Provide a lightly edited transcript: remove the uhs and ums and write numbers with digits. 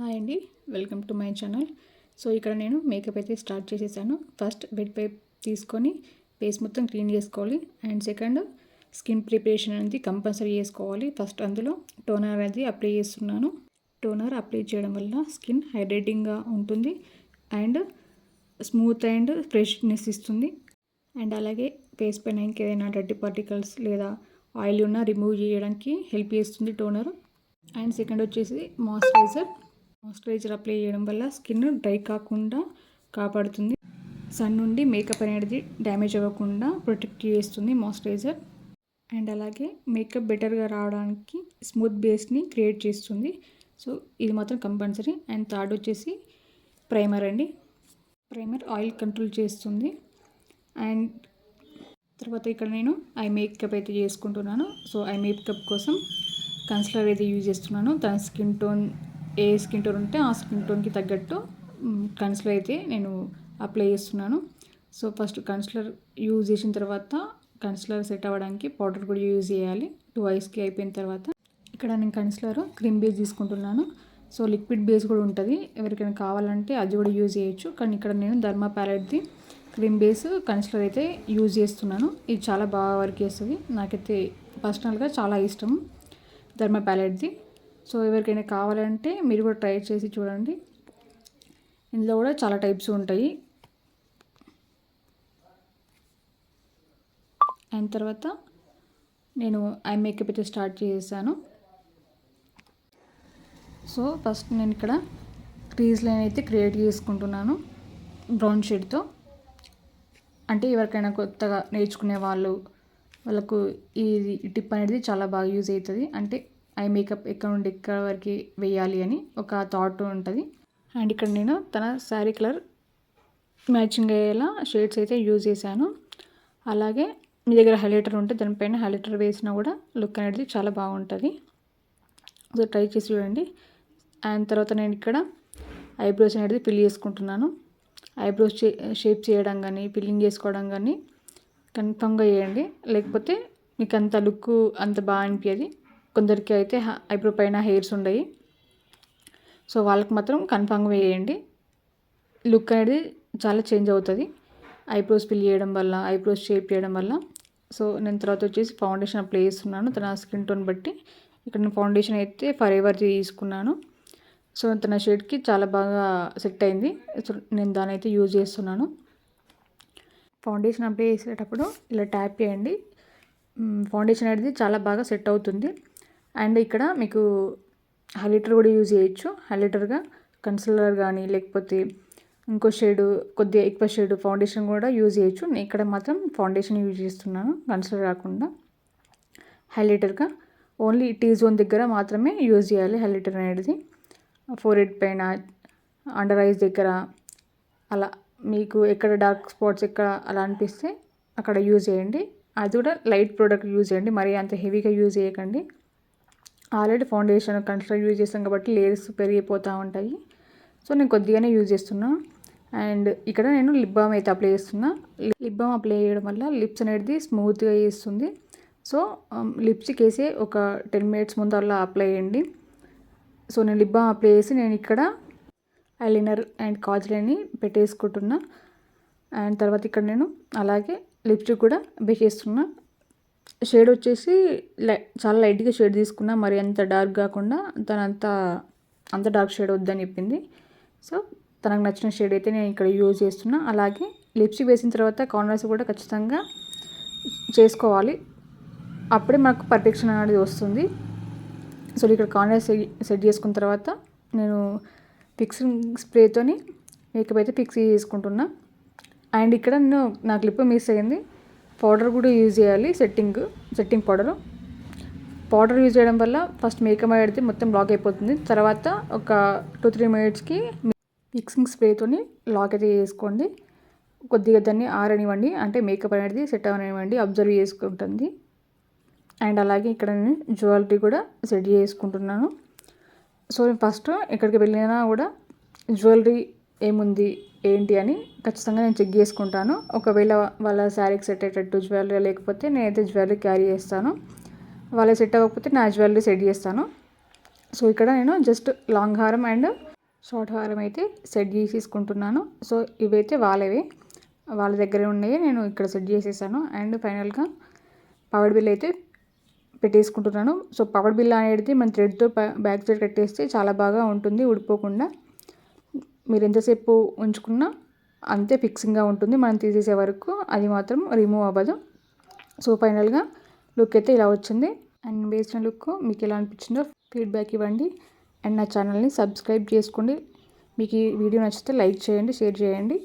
Hi అండి, welcome to my channel. So ఇక్కడ నేను మేకప్ అయితే స్టార్ట్ చేసేసాను. ఫస్ట్ బెడ్ పైప్ తీసుకొని ఫేస్ మొత్తం క్లీన్ చేసుకోవాలి. అండ్ సెకండ్ స్కిన్ ప్రిపరేషన్ అనేది కంపల్సరీ చేసుకోవాలి. ఫస్ట్ అందులో టోనర్ అనేది అప్లై చేస్తున్నాను. టోనర్ అప్లై చేయడం వల్ల స్కిన్ హైడ్రేటింగ్గా ఉంటుంది అండ్ స్మూత్ అండ్ ఫ్రెష్నెస్ ఇస్తుంది. అండ్ అలాగే ఫేస్ పైన ఇంకేదైనా డర్టీ పార్టికల్స్ లేదా ఆయిల్ ఉన్నా రిమూవ్ చేయడానికి హెల్ప్ చేస్తుంది టోనర్. అండ్ సెకండ్ వచ్చేసి మాయిశ్చరైజర్ అప్లై చేయడం వల్ల స్కిన్ డ్రై కాకుండా కాపాడుతుంది. సన్ నుండి మేకప్ అనేది డ్యామేజ్ అవ్వకుండా ప్రొటెక్ట్ చేస్తుంది మాయిశ్చరైజర్. అండ్ అలాగే మేకప్ బెటర్గా రావడానికి స్మూత్ బేస్ని క్రియేట్ చేస్తుంది. సో ఇది మాత్రం కంపల్సరీ. అండ్ థర్డ్ వచ్చేసి ప్రైమర్ అండి. ప్రైమర్ ఆయిల్ కంట్రోల్ చేస్తుంది. అండ్ తర్వాత ఇక్కడ నేను ఐ మేకప్ అయితే చేసుకుంటున్నాను. సో ఐ మేకప్ కోసం కన్సిలర్ అయితే యూజ్ చేస్తున్నాను. తన స్కిన్ టోన్ ఏ స్కిన్ టోన్ ఉంటే ఆ స్కిన్ టోన్కి తగ్గట్టు కన్సిలర్ అయితే నేను అప్లై చేస్తున్నాను. సో ఫస్ట్ కన్సిలర్ యూజ్ చేసిన తర్వాత కన్సిలర్ సెట్ అవ్వడానికి పౌడర్ కూడా యూజ్ చేయాలి. 2 ఐస్కి అయిపోయిన తర్వాత ఇక్కడ నేను కన్సిలర్ క్రీమ్ బేస్ తీసుకుంటున్నాను. సో లిక్విడ్ బేస్ కూడా ఉంటుంది, ఎవరికైనా కావాలంటే అది కూడా యూజ్ చేయొచ్చు. కానీ ఇక్కడ నేను ధర్మా ప్యాలెట్ది క్రీమ్ బేస్ కన్సిలర్ అయితే యూజ్ చేస్తున్నాను. ఇది చాలా బాగా వర్క్ చేస్తుంది. నాకైతే పర్సనల్గా చాలా ఇష్టం ధర్మా ప్యాలెట్ది. సో ఎవరికైనా కావాలంటే మీరు కూడా ట్రై చేసి చూడండి. ఇందులో కూడా చాలా టైప్స్ ఉంటాయి. అండ్ తర్వాత నేను ఐ మేకప్ అయితే స్టార్ట్ చేశాను. సో ఫస్ట్ నేను ఇక్కడ క్రీజ్ లైన్ అయితే క్రియేట్ చేసుకుంటున్నాను బ్రౌన్ షేడ్తో. అంటే ఎవరికైనా కొత్తగా నేర్చుకునే వాళ్ళకు ఈ టిప్ అనేది చాలా బాగా యూజ్ అవుతుంది. అంటే ఐ మేకప్ ఎక్కడ నుండి ఎక్కడ వరకు వేయాలి అని ఒక థాట్ ఉంటుంది. అండ్ ఇక్కడ నేను తన శారీ కలర్ మ్యాచింగ్ అయ్యేలా షేడ్స్ అయితే యూజ్ చేశాను. అలాగే మీ దగ్గర హైలైటర్ ఉంటే దానిపైన హైలైటర్ వేసినా కూడా లుక్ అనేది చాలా బాగుంటుంది. సో ట్రై చేసి చూడండి. అండ్ తర్వాత నేను ఇక్కడ ఐబ్రోస్ అనేది ఫిల్ చేసుకుంటున్నాను. ఐబ్రోస్ షేప్ చేయడం కానీ ఫిల్లింగ్ చేసుకోవడం కానీ కన్ఫామ్గా చేయండి, లేకపోతే మీకు అంత లుక్ అంత బాగా అనిపించేది. కొందరికి అయితే ఐబ్రో పైన హెయిర్స్ ఉండయి, సో వాళ్ళకి మాత్రం కన్ఫామ్గా వేయండి. లుక్ అనేది చాలా చేంజ్ అవుతుంది ఐబ్రోస్ ఫిల్ చేయడం వల్ల, ఐబ్రోస్ షేప్ చేయడం వల్ల. సో నేను తర్వాత వచ్చేసి ఫౌండేషన్ అప్లై చేస్తున్నాను తన స్కిన్ టోన్ బట్టి. ఇక్కడ నేను ఫౌండేషన్ అయితే ఫర్ ఎవర్ తీసుకున్నాను. సో తన షేడ్కి చాలా బాగా సెట్ అయింది. సో నేను దాని అయితే యూజ్ చేస్తున్నాను. ఫౌండేషన్ అప్లై చేసేటప్పుడు ఇలా ట్యాప్ చేయండి. ఫౌండేషన్ అనేది చాలా బాగా సెట్ అవుతుంది. అండ్ ఇక్కడ మీకు హైలైటర్ కూడా యూజ్ చేయొచ్చు. హైలైటర్గా కన్సిలర్ కానీ లేకపోతే ఇంకో షేడు కొద్దిగా ఎక్కువ షేడు ఫౌండేషన్ కూడా యూజ్ చేయొచ్చు. నేను ఇక్కడ మాత్రం ఫౌండేషన్ యూజ్ చేస్తున్నాను, కన్సిలర్ కాకుండా. హైలైటర్గా ఓన్లీ టీ జోన్ దగ్గర మాత్రమే యూజ్ చేయాలి హైలైటర్ అనేది. ఫోర్హెడ్ పైన, అండర్ ఐస్ దగ్గర, అలా మీకు ఎక్కడ డార్క్ స్పాట్స్ ఎక్కడ అలా అనిపిస్తే అక్కడ యూజ్ చేయండి. అది కూడా లైట్ ప్రోడక్ట్ యూజ్ చేయండి, మరీ అంత హెవీగా యూజ్ చేయకండి. ఆల్రెడీ ఫౌండేషన్ కన్సిలర్ యూజ్ చేస్తాం కాబట్టి లేయర్స్ పెరిగిపోతూ ఉంటాయి. సో నేను కొద్దిగానే యూజ్ చేస్తున్నా. అండ్ ఇక్కడ నేను లిప్ బామ్ అయితే అప్లై చేస్తున్నా. లిప్ బామ్ అప్లై చేయడం వల్ల లిప్స్ అనేది స్మూత్గా చేస్తుంది. సో లిప్స్టిక్ వేసి ఒక 10 minutes ముందు అలా అప్లై చేయండి. సో నేను లిప్ బామ్ అప్లై చేసి నేను ఇక్కడ ఐలైనర్ అండ్ కాజల్ అని పెట్టేసుకుంటున్నా. అండ్ తర్వాత ఇక్కడ నేను అలాగే లిప్స్టిక్ కూడా బేస్ చేస్తున్నా. షేడ్ వచ్చేసి చాలా లైట్గా షేడ్ తీసుకున్నా, మరి అంత డార్క్ కాకుండా. అంత డార్క్ షేడ్ వద్దని చెప్పింది. సో తనకు నచ్చిన షేడ్ అయితే నేను ఇక్కడ యూజ్ చేస్తున్నా. అలాగే లిప్స్టిక్ వేసిన తర్వాత కార్నర్స్ కూడా ఖచ్చితంగా చేసుకోవాలి, అప్పుడే మనకు పర్ఫెక్షన్ అనేది వస్తుంది. సో ఇక్కడ కార్నర్స్ సెట్ చేసుకున్న తర్వాత నేను ఫిక్సింగ్ స్ప్రేతోని మేకప్ అయితే ఫిక్స్ చేసుకుంటున్నా. అండ్ ఇక్కడ నాకు లిప్ మిస్ అయ్యింది, పౌడర్ కూడా యూజ్ చేయాలి. సెట్టింగ్ పౌడర్ యూజ్ చేయడం వల్ల ఫస్ట్ మేకప్ అయితే మొత్తం లాక్ అయిపోతుంది. తర్వాత ఒక 2-3 minutesకి ఫిక్సింగ్ స్ప్రేతోని లాక్ అయితే చేసుకోండి. కొద్దిగా దాన్ని ఆరనివ్వండి, అంటే మేకప్ అనేది సెట్ అవనివ్వండి, అబ్జర్వ్ చేసుకుంటుంది. అండ్ అలాగే ఇక్కడ నేను జ్యువెలరీ కూడా సెట్ చేసుకుంటున్నాను. సో ఫస్ట్ ఎక్కడికి వెళ్ళినా కూడా జ్యువెలరీ ఏముంది ఏంటి అని ఖచ్చితంగా నేను చెక్ చేసుకుంటాను. ఒకవేళ వాళ్ళ శారీకి సెట్ అయ్యేటట్టు జ్యువెలరీ లేకపోతే నేనైతే జ్యువెలరీ క్యారీ చేస్తాను. వాళ్ళకి సెట్ అవ్వకపోతే నా జ్యువెలరీ సెట్ చేస్తాను. సో ఇక్కడ నేను జస్ట్ లాంగ్ హారం అండ్ షార్ట్ హారం అయితే సెట్ చేసేసుకుంటున్నాను. సో ఇవైతే వాళ్ళ దగ్గర ఉన్నాయి, నేను ఇక్కడ సెట్ చేసేసాను. అండ్ ఫైనల్గా పవర్ బిల్ అయితే పెట్టేసుకుంటున్నాను. సో పవర్ బిల్ అనేది మన థ్రెడ్తో బ్యాక్ సైడ్ కట్టేస్తే చాలా బాగా ఉంటుంది, ఊడిపోకుండా. మీరు ఎంతసేపు ఉంచుకున్నా అంతే ఫిక్సింగ్గా ఉంటుంది, మనం తీసేసే వరకు అది మాత్రం రిమూవ్ అవ్వదు. సో ఫైనల్గా లుక్ అయితే ఇలా వచ్చింది. అండ్ వేసిన లుక్ మీకు ఎలా అనిపించిందో ఫీడ్బ్యాక్ ఇవ్వండి. అండ్ నా ఛానల్ని సబ్స్క్రైబ్ చేసుకోండి. మీకు ఈ వీడియో నచ్చితే లైక్ చేయండి, షేర్ చేయండి.